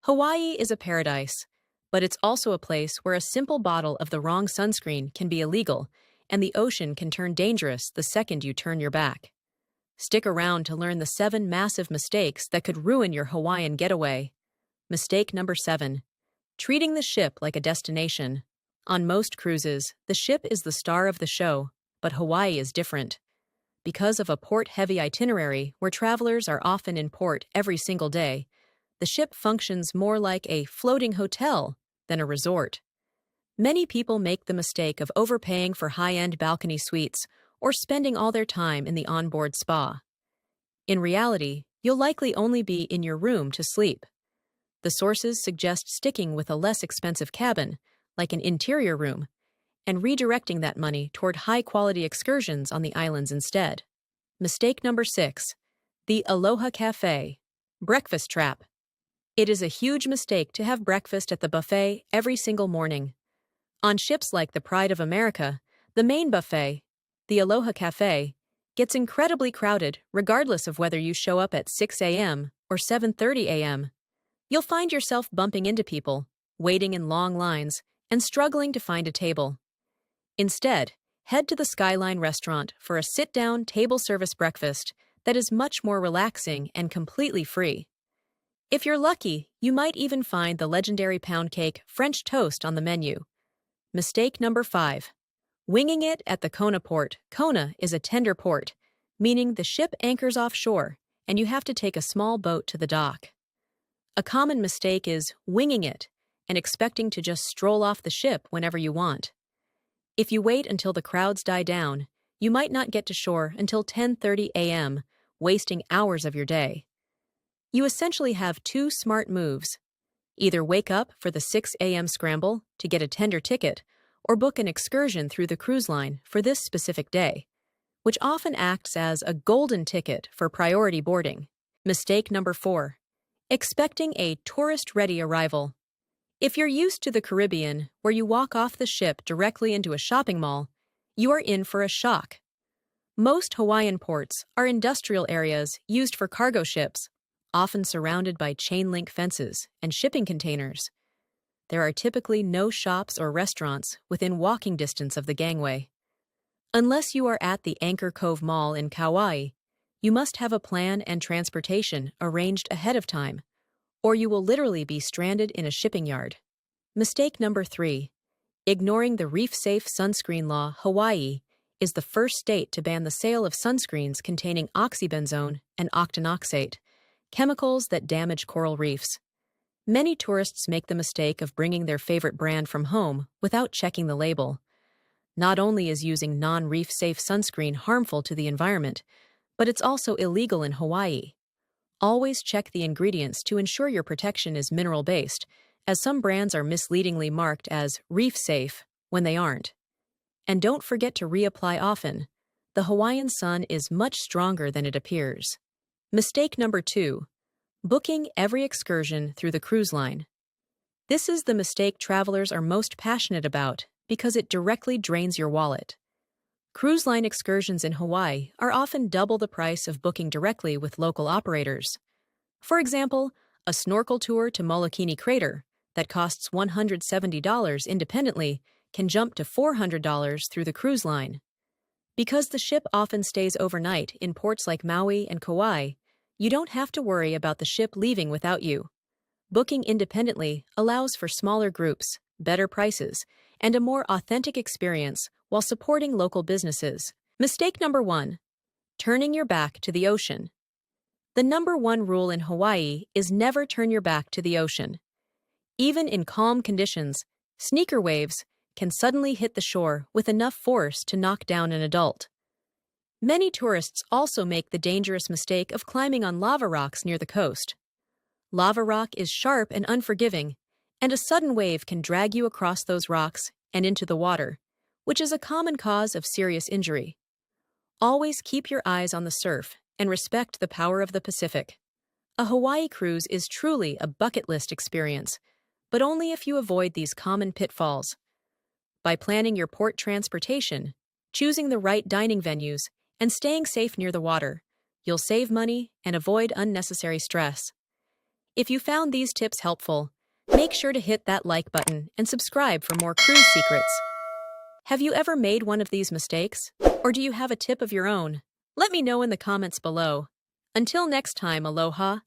Hawaii is a paradise, but it's also a place where a simple bottle of the wrong sunscreen can be illegal, and the ocean can turn dangerous the second you turn your back. Stick around to learn the 7 massive mistakes that could ruin your Hawaiian getaway. Mistake number 7. Treating the ship like a destination. On most cruises, the ship is the star of the show, but Hawaii is different. Because of a port-heavy itinerary where travelers are often in port every single day, the ship functions more like a floating hotel than a resort. Many people make the mistake of overpaying for high-end balcony suites or spending all their time in the onboard spa. In reality, you'll likely only be in your room to sleep. The sources suggest sticking with a less expensive cabin, like an interior room, and redirecting that money toward high-quality excursions on the islands instead. Mistake number 6. The Aloha Cafe. Breakfast trap. It is a huge mistake to have breakfast at the buffet every single morning. On ships like the Pride of America, the main buffet, the Aloha Cafe, gets incredibly crowded regardless of whether you show up at 6 a.m. or 7:30 a.m. You'll find yourself bumping into people, waiting in long lines, and struggling to find a table. Instead, head to the Skyline restaurant for a sit-down, table-service breakfast that is much more relaxing and completely free. If you're lucky, you might even find the legendary pound cake French toast on the menu. Mistake number 5. Winging it at the Kona port. Kona is a tender port, meaning the ship anchors offshore, and you have to take a small boat to the dock. A common mistake is winging it and expecting to just stroll off the ship whenever you want. If you wait until the crowds die down, you might not get to shore until 10:30 a.m., wasting hours of your day. You essentially have 2 smart moves. Either wake up for the 6 a.m. scramble to get a tender ticket, or book an excursion through the cruise line for this specific day, which often acts as a golden ticket for priority boarding. Mistake number 4. Expecting a tourist-ready arrival. If you're used to the Caribbean, where you walk off the ship directly into a shopping mall, you are in for a shock. Most Hawaiian ports are industrial areas used for cargo ships, often surrounded by chain-link fences and shipping containers. There are typically no shops or restaurants within walking distance of the gangway. Unless you are at the Anchor Cove Mall in Kauai, you must have a plan and transportation arranged ahead of time, or you will literally be stranded in a shipping yard. Mistake number 3. Ignoring the reef-safe sunscreen law. Hawaii is the first state to ban the sale of sunscreens containing oxybenzone and octinoxate, chemicals that damage coral reefs. Many tourists make the mistake of bringing their favorite brand from home without checking the label. Not only is using non-reef-safe sunscreen harmful to the environment, but it's also illegal in Hawaii. Always check the ingredients to ensure your protection is mineral-based, as some brands are misleadingly marked as reef-safe when they aren't. And don't forget to reapply often. The Hawaiian sun is much stronger than it appears. Mistake number 2. Booking every excursion through the cruise line. This is the mistake travelers are most passionate about because it directly drains your wallet. Cruise line excursions in Hawaii are often double the price of booking directly with local operators. For example, a snorkel tour to Molokini Crater that costs $170 independently can jump to $400 through the cruise line. Because the ship often stays overnight in ports like Maui and Kauai, you don't have to worry about the ship leaving without you. Booking independently allows for smaller groups, better prices, and a more authentic experience while supporting local businesses. Mistake number 1. Turning your back to the ocean. The number 1 rule in Hawaii is never turn your back to the ocean. Even in calm conditions, sneaker waves can suddenly hit the shore with enough force to knock down an adult. Many tourists also make the dangerous mistake of climbing on lava rocks near the coast. Lava rock is sharp and unforgiving, and a sudden wave can drag you across those rocks and into the water, which is a common cause of serious injury. Always keep your eyes on the surf and respect the power of the Pacific. A Hawaii cruise is truly a bucket list experience, but only if you avoid these common pitfalls. By planning your port transportation, choosing the right dining venues, and staying safe near the water, you'll save money and avoid unnecessary stress. If you found these tips helpful, make sure to hit that like button and subscribe for more cruise secrets. Have you ever made one of these mistakes? Or do you have a tip of your own? Let me know in the comments below. Until next time, aloha.